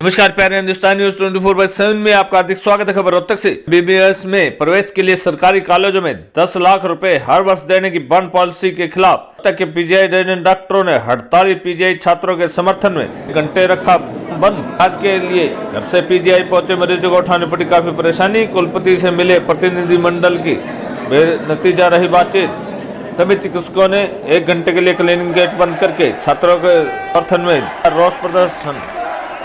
नमस्कार प्यारे हिंदुस्तान न्यूज 24/7 में आपका हार्दिक स्वागत है। खबर रोहतक से। बीबीएस में प्रवेश के लिए सरकारी कॉलेजों में 10 लाख रुपए हर वर्ष देने की बंद पॉलिसी के खिलाफ रोहतक के पीजीआई रेजिडेंट डॉक्टरों ने हड़ताली पीजीआई छात्रों के समर्थन में घंटे रखा बंद। आज के लिए घर से पीजीआई पहुंचे मरीजों को उठानी पड़ी काफी परेशानी। कुलपति से मिले प्रतिनिधिमंडल की बेनतीजा रही बातचीत। सभी चिकित्सकों ने 1 घंटे के लिए क्लिनिक गेट बंद करके छात्रों के समर्थन में रोष प्रदर्शन।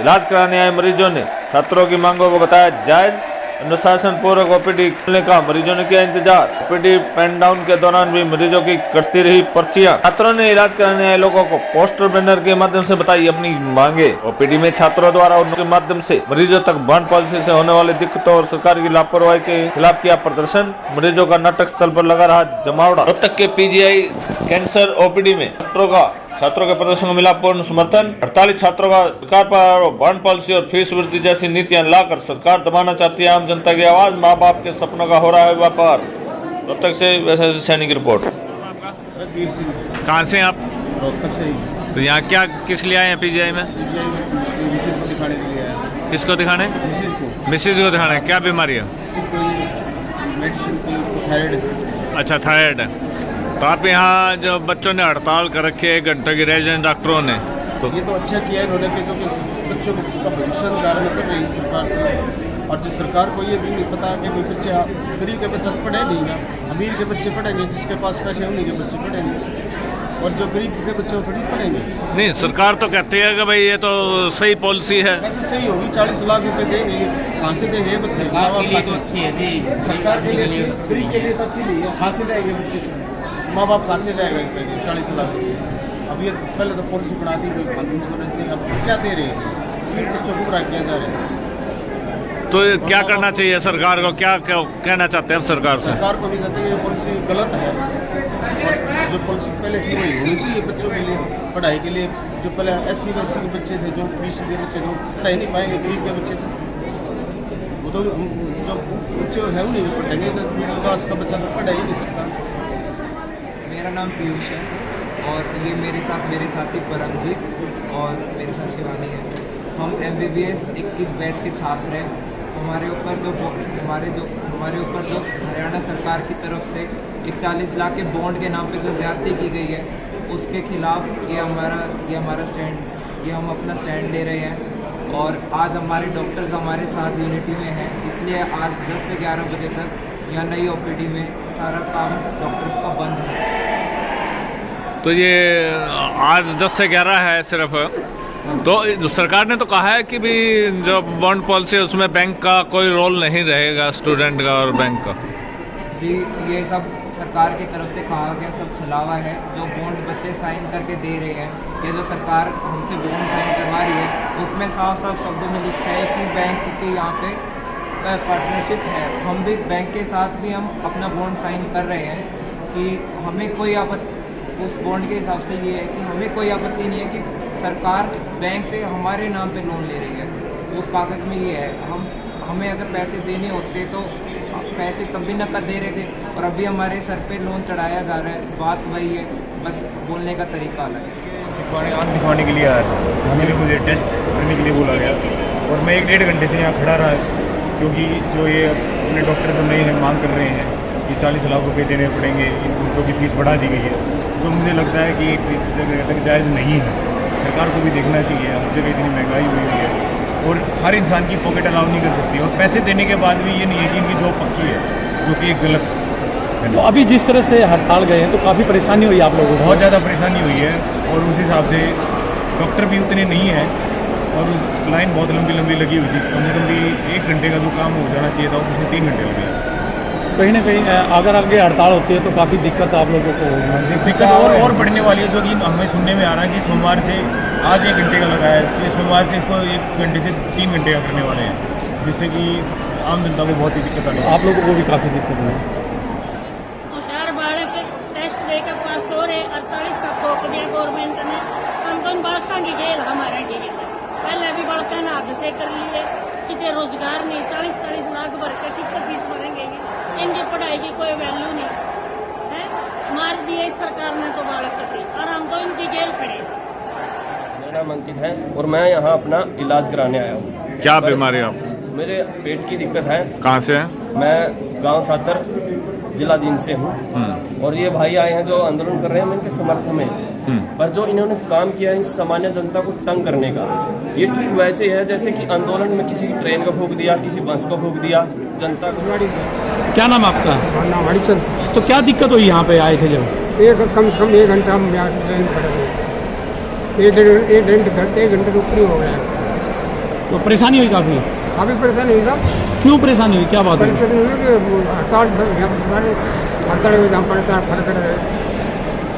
इलाज कराने आए मरीजों ने छात्रों की मांगों को बताया जायज। अनुशासन पूर्वक ओपीडी खोलने का मरीजों ने किया इंतजार। ओपीडी पेन डाउन के दौरान भी मरीजों की कटती रही पर्चियां। छात्रों ने इलाज कराने आए लोगों को पोस्टर बैनर के माध्यम से बताई अपनी मांगे। ओपीडी में छात्रों द्वारा उनके माध्यम से मरीजों तक बॉन्ड पॉलिसी से होने वाली दिक्कतों और सरकार की लापरवाही के खिलाफ किया प्रदर्शन। मरीजों का नाटक स्थल पर लगा रहा जमावड़ा। रोहतक के पीजीआई कैंसर ओपीडी में छात्रों के प्रदर्शन को मिला पूर्ण समर्थन। हड़ताली छात्रों का सरकार पर बॉन्ड पॉलिसी और फीस वृद्धि जैसी नीतियां लाकर सरकार दबाना चाहती है आम जनता की आवाज। माँ बाप के सपनों का हो रहा है व्यापार। रोहतक से वैसे सैनी की रिपोर्ट। कहाँ से आप? रोहतक से ही। तो यहाँ क्या किस लिए आए हैं पीजीआई में? मिसेज को दिखाने के लिए आया। किसको दिखाने? मिसेज को दिखाने। क्या बीमारी है? मेडिसिन की थायराइड। अच्छा, थायराइड है। तो आप यहाँ जो बच्चों ने हड़ताल कर रखी है 1 घंटे की रेजिडेंट डॉक्टरों ने, तो ये तो अच्छा किया इन्होंने कि क्योंकि बच्चों का भविष्य निर्धारण कर रही है सरकार। और जिस सरकार को ये भी नहीं पता कि कोई बच्चे गरीब के बच्चे पढ़े नहीं ना, अमीर के बच्चे पढ़ेंगे, जिसके पास पैसे उन्हीं के बच्चे पढ़ेंगे और जो गरीब के बच्चे वो थोड़ी पढ़ेंगे। नहीं, सरकार तो कहती है कि भाई ये तो सही पॉलिसी है। ऐसे सही होगी। 40 लाख रुपए देंगे, कहाँ से देंगे बच्चे? अच्छी है जी, सरकार के लिए अच्छी, गरीब के लिए तो अच्छी नहीं है। कहाँ से लेंगे बच्चे? माँ बाप कहाँ से लेंगे 40 लाख रुपये? अब ये पहले तो पॉलिसी बना दी, इंश्योरेंस देंगे, अब क्या दे रहे हैं? बच्चों को बुरा किया जा रहा है। तो क्या करना चाहिए सरकार को? क्या कहना चाहते हैं हम सरकार से? सरकार को भी कहते हैं ये पॉलिसी गलत है और जो पॉलिसी पहले थी वही होनी चाहिए बच्चों के लिए, पढ़ाई के लिए। जो पहले SC SC के बच्चे थे, जो BC के बच्चे थे, पढ़ाई नहीं पाएंगे। गरीब के बच्चे थे वो तो जो बच्चे है उन्हीं पढ़ेंगे, तो मिडिल क्लास का बच्चा तो पढ़ा ही नहीं सकता। मेरा नाम पीयूष है और ये मेरे साथी परमजीत और मेरे साथ शिवानी है। हम MBBS 21 बैच के छात्र हैं। हमारे ऊपर जो हरियाणा सरकार की तरफ से एक 40 लाख के बॉन्ड के नाम पे जो ज़्यादती की गई है, उसके खिलाफ ये हमारा स्टैंड, ये हम अपना स्टैंड ले रहे हैं। और आज हमारे डॉक्टर्स हमारे साथ यूनिटी में हैं, इसलिए आज 10 से 11 बजे तक यहाँ नई OPD में सारा काम डॉक्टर्स का बंद है। तो ये आज 10 से 11 है सिर्फ। तो सरकार ने तो कहा है कि भी जो बॉन्ड पॉलिसी है उसमें बैंक का कोई रोल नहीं रहेगा, स्टूडेंट का और बैंक का। जी, ये सब सरकार की तरफ से कहा गया सब छलावा है। जो बॉन्ड बच्चे साइन करके दे रहे हैं, ये जो सरकार हमसे बॉन्ड साइन करवा रही है, उसमें साफ साफ शब्दों में लिखा है कि बैंक की यहाँ पे पार्टनरशिप है। हम भी बैंक के साथ भी हम अपना बॉन्ड साइन कर रहे हैं कि हमें कोई आपत्ति, उस बॉन्ड के हिसाब से ये है कि हमें कोई आपत्ति नहीं है कि सरकार बैंक से हमारे नाम पे लोन ले रही है। उस कागज़ में ये है, हमें अगर पैसे देने होते तो पैसे कभी नकद दे रहे थे और अभी हमारे सर पे लोन चढ़ाया जा रहा है। बात वही है, बस बोलने का तरीका अलग है। आँख दिखवाने के लिए आया था, इसलिए मुझे टेस्ट करने के लिए बोला गया और मैं 1-1.5 घंटे से यहाँ खड़ा रहा, क्योंकि जो ये अपने डॉक्टर तो नहीं है मांग कर रहे हैं कि 40 लाख रुपए देने पड़ेंगे, इनको की फीस बढ़ा दी गई है। तो मुझे लगता है कि एक जगह तक जायज़ नहीं है। सरकार को भी देखना चाहिए, हर जगह इतनी महंगाई हुई है और हर इंसान की पॉकेट अलाउ नहीं कर सकती। और पैसे देने के बाद भी ये नहीं है कि इनकी जॉब पक्की है, जो कि एक गलत है। तो अभी जिस तरह से हड़ताल गए हैं तो काफ़ी परेशानी हुई आप लोगों को? बहुत ज़्यादा परेशानी हुई है और उस हिसाब से डॉक्टर भी उतने नहीं हैं और लाइन बहुत लंबी लगी हुई थी। कम से कम भी 1 घंटे का जो काम हो जाना चाहिए था उसमें 3 घंटे लगे। कहीं ना कहीं अगर आगे हड़ताल होती है तो काफ़ी दिक्कत आप लोगों को होगी। दिक्कत और बढ़ने वाली है, जो कि हमें सुनने में आ रहा है कि सोमवार से आज 1 घंटे का लगाया है, सोमवार से इसको 1 घंटे से 3 घंटे का करने वाले हैं, जिससे कि आम जनता को बहुत ही दिक्कत आ रही है। आप लोगों को भी काफ़ी दिक्कत हुई। होशियार बाड़े के टेस्ट देकर पास हो रहे 48 का ठोक दिया गवर्नमेंट ने। कौन बाड़का की जेल हमारा की पहले भी धंधे कर लिए, कितने रोजगार नहीं, 40-40 लाख भर के कितने फीस भरेंगे, इनकी पढ़ाई की कोई वैल्यू नहीं है। मार दिए इस सरकार ने तो बालक के, और हम तो इनकी जेल खड़े। मेरा नाम अंकित है और मैं यहाँ अपना इलाज कराने आया हूँ। क्या बीमारी आपको? मेरे पेट की दिक्कत है। कहाँ से है? मैं गांव छात्र जिला जींद से हूँ और ये भाई आए हैं जो आंदोलन कर रहे हैं, मैं इनके समर्थन में। पर जो इन्होंने काम किया है इस सामान्य जनता को तंग करने का, ये ठीक वैसे है जैसे कि आंदोलन में किसी ट्रेन को फूंक दिया, किसी बस को फूंक दिया, जनता को। क्या नाम आपका? नाम हरिचंद। तो क्या दिक्कत हुई यहाँ पे आए थे जब? कम से कम 1 घंटा हम यहाँ ट्रेन खड़े हुए, 1 घंटे तो ऊपर ही हो गया। तो परेशानी हुई काफ़ी? काफ़ी परेशानी हुई साहब। क्यों परेशानी हुई, क्या बात हुई? परेशानी हुई कि हड़ताल हुई, हम परेशान फटकट रहे,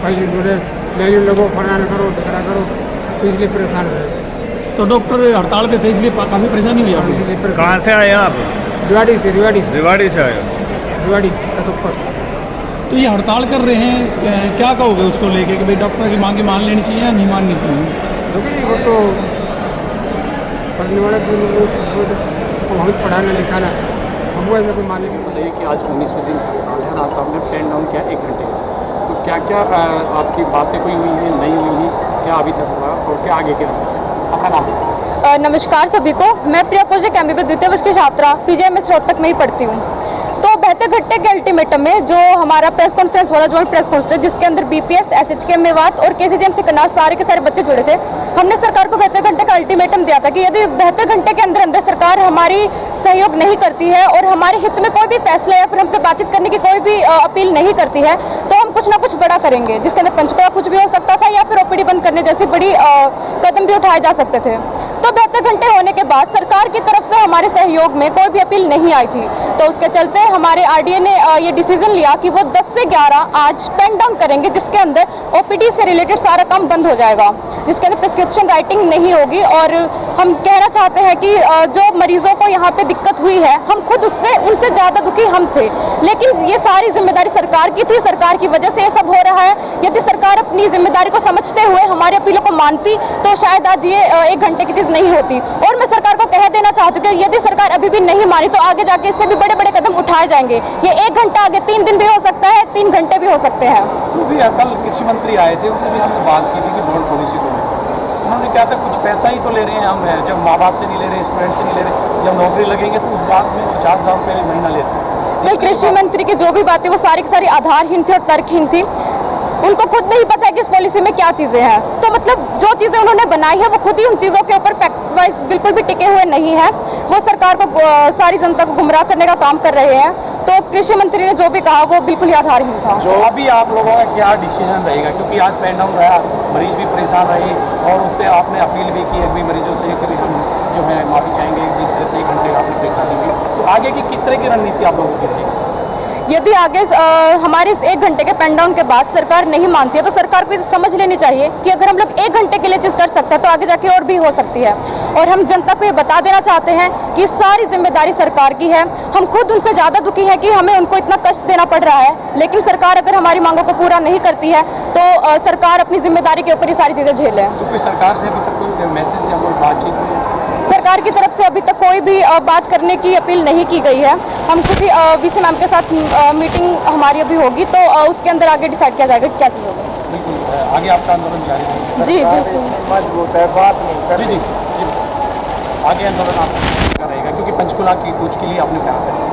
कहीं जुड़े ले लोगों फरान करो, झगड़ा करो, इसलिए परेशान रहे। तो डॉक्टर हड़ताल पे थे इसलिए काफ़ी परेशानी हुई आपको? कहाँ से आए आप? रिवाड़ी से रिवाड़ी से आए? रिवाड़ी कतुक्कर। तो ये हड़ताल कर रहे हैं, क्या कहोगे उसको लेके कि भाई डॉक्टर की मांगे मान लेनी चाहिए या नहीं माननी चाहिए? क्योंकि वो तो पढ़ने वाले हमें पढ़ाना लिखाना, हमको ऐसा कोई मालिक नहीं। बताइए कि आज 19वें दिन हड़ताल है, रात आपने पेन डाउन किया 1 घंटे, तो क्या क्या आपकी बातें कोई हुई हैं, नहीं हुई, क्या अभी तक हुआ और क्या आगे क्या आपका नाम? नमस्कार सभी को, मैं प्रिया कौशिक MBBS द्वितीय वर्ष की छात्रा PGIMS रोहतक में ही पढ़ती हूँ। तो 72 घंटे के अल्टीमेटम में जो हमारा प्रेस कॉन्फ्रेंस हुआ था, जॉइंट प्रेस कॉन्फ्रेंस, जिसके अंदर BPS, SHK मेवात और KCGM से करनाल सारे के सारे बच्चे जुड़े थे। हमने सरकार को 72 घंटे का अल्टीमेटम दिया था कि यदि 72 घंटे के अंदर अंदर सरकार हमारी सहयोग नहीं करती है और हमारे हित में कोई भी फैसला या फिर हमसे बातचीत करने की कोई भी अपील नहीं करती है, तो हम कुछ ना कुछ बड़ा करेंगे, जिसके अंदर पंचकुला कुछ भी हो सकता था या फिर OPD बंद करने जैसी बड़ी कदम भी उठाए जा सकते थे। तो 72 घंटे होने के बाद सरकार की तरफ से हमारे सहयोग में कोई भी अपील नहीं आई थी, तो उसके चलते हमारे RDA ने ये डिसीजन लिया कि वो 10 से 11 आज पेन डाउन करेंगे, जिसके अंदर OPD से रिलेटेड सारा काम बंद हो जाएगा, जिसके अंदर प्रिस्क्रिप्शन राइटिंग नहीं होगी। और हम कहना चाहते हैं कि जो मरीजों को यहाँ पे दिक्कत हुई है, हम खुद उनसे ज़्यादा दुखी हम थे, लेकिन ये सारी जिम्मेदारी सरकार की थी, सरकार की वजह से ये सब हो रहा है। यदि सरकार अपनी जिम्मेदारी को समझते हुए हमारे अपीलों को मानती तो शायद आज ये 1 घंटे की चीज़ नहीं होती। और मैं सरकार को कह देना चाहती हूँ कि यदि सरकार अभी भी नहीं मानी तो आगे जाके इससे भी बड़े बड़े कदम उठाए जाएंगे। ये 1 घंटा आगे 3 दिन भी हो सकता है, 3 घंटे भी हो सकते हैं। तो भी कल कृषि मंत्री आए थे, उनसे भी हमने बात की थी कि बॉन्ड पॉलिसी को लेकर उन्होंने क्या था, कुछ पैसा ही तो ले रहे हैं हम, जब माँ बाप से नहीं ले रहे, स्टूडेंट से नहीं ले रहे, जब नौकरी लगेंगे तो उस बात में 50,000 रुपये महीना लेते हैं। नहीं, कृषि मंत्री की जो भी बातें वो सारी की सारी आधारहीन थी और तर्कहीन थी। उनको खुद नहीं पता है कि इस पॉलिसी में क्या चीज़ें हैं, तो मतलब जो चीज़ें उन्होंने बनाई है वो खुद ही उन चीज़ों के ऊपर फैक्ट वाइज बिल्कुल भी टिके हुए नहीं है। वो सरकार को सारी जनता को गुमराह करने का काम कर रहे हैं। तो कृषि मंत्री ने जो भी कहा वो बिल्कुल ही आधारहीन था। जो अभी आप लोगों का क्या डिसीजन रहेगा, क्योंकि आज पेन डाउन रहा, मरीज भी परेशान रहे और उस पर आपने अपील भी की है मरीजों से कि हम जो है माफ़ी चाहेंगे जिस तरह से 1 घंटे आपने परेशानी की, तो आगे की किस तरह की रणनीति आप लोगों की रहेगी? यदि आगे हमारे इस 1 घंटे के पेन डाउन के बाद सरकार नहीं मानती है तो सरकार को समझ लेनी चाहिए कि अगर हम लोग 1 घंटे के लिए चीज़ कर सकते हैं तो आगे जाके और भी हो सकती है। और हम जनता को ये बता देना चाहते हैं कि सारी जिम्मेदारी सरकार की है। हम खुद उनसे ज़्यादा दुखी हैं कि हमें उनको इतना कष्ट देना पड़ रहा है, लेकिन सरकार अगर हमारी मांगों को पूरा नहीं करती है तो सरकार अपनी जिम्मेदारी के ऊपर ये सारी चीज़ें झेले। तो कोई सरकार से अभी तक कोई मैसेज या कोई बातचीत हुई? सरकार की तरफ से अभी तक कोई भी बात करने की अपील नहीं की गई है। हम खुद ही VC मैम के साथ मीटिंग हमारी अभी होगी तो उसके अंदर आगे डिसाइड किया जाएगा क्या चीज़ होगी। बिल्कुल, आगे आपका आंदोलन जारी रहेगा? जी बिल्कुल, मजबूत है, बात नहीं कर जी। आगे आंदोलन आपका रहेगा क्योंकि पंचकुला की कूच के लिए आपने क्या कहा?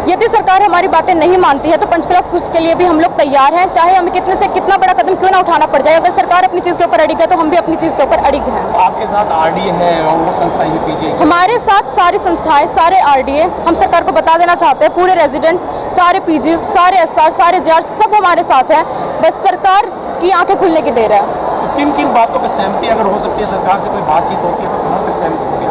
यदि सरकार हमारी बातें नहीं मानती है तो पंचकुला कूच के लिए भी हम लोग तैयार हैं, चाहे हमें कितने से कितना बड़ा कदम क्यों ना उठाना पड़ जाए। अगर सरकार अपनी चीज़ के ऊपर अड़िग है तो हम भी अपनी चीज़ के ऊपर अड़िग हैं। आपके साथ RDA है और वो संस्था ये PGI, हमारे साथ सारी संस्थाएं, सारे RDA, हम सरकार को बता देना चाहते हैं, पूरे रेजिडेंट्स, सारे PGs, सारे SR, सारे JR सब हमारे साथ हैं। बस सरकार की आंखें खुलने की देर है। तो किन किन बातों पर सहमति अगर हो सकती है, सरकार से कोई बातचीत होती है तो कहाँ तक सहमति होगी?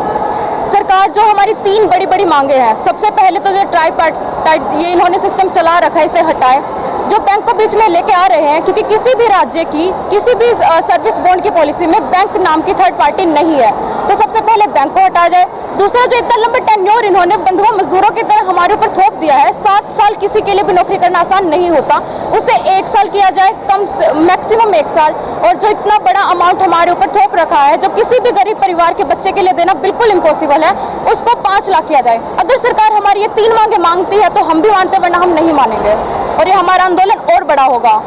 सरकार जो हमारी 3 बड़ी बड़ी मांगे हैं, सबसे पहले तो जो ट्राईपार्टाइट ये इन्होंने सिस्टम चला रखा है इसे हटाए। जो बैंक को बीच में लेके आ रहे हैं, क्योंकि किसी भी राज्य की किसी भी सर्विस बॉन्ड की पॉलिसी में बैंक नाम की थर्ड पार्टी नहीं है। तो सबसे पहले बैंक को हटा जाए। दूसरा, जो इतना लंबा टेन्योर इन्होंने बंधुआ मजदूरों की तरह हमारे ऊपर थोप दिया है, 7 साल किसी के लिए भी नौकरी करना आसान नहीं होता, उसे 1 साल किया जाए, मैक्सिमम 1 साल। और जो इतना बड़ा अमाउंट हमारे ऊपर थोप रखा है, जो किसी भी गरीब परिवार के बच्चे के लिए देना बिल्कुल इम्पॉसिबल है, उसको 5 लाख किया जाए। अगर सरकार हमारी ये 3 मांगे मांगती है तो हम भी मानते, वरना हम नहीं मानेंगे और ये हमारा आंदोलन और बड़ा होगा।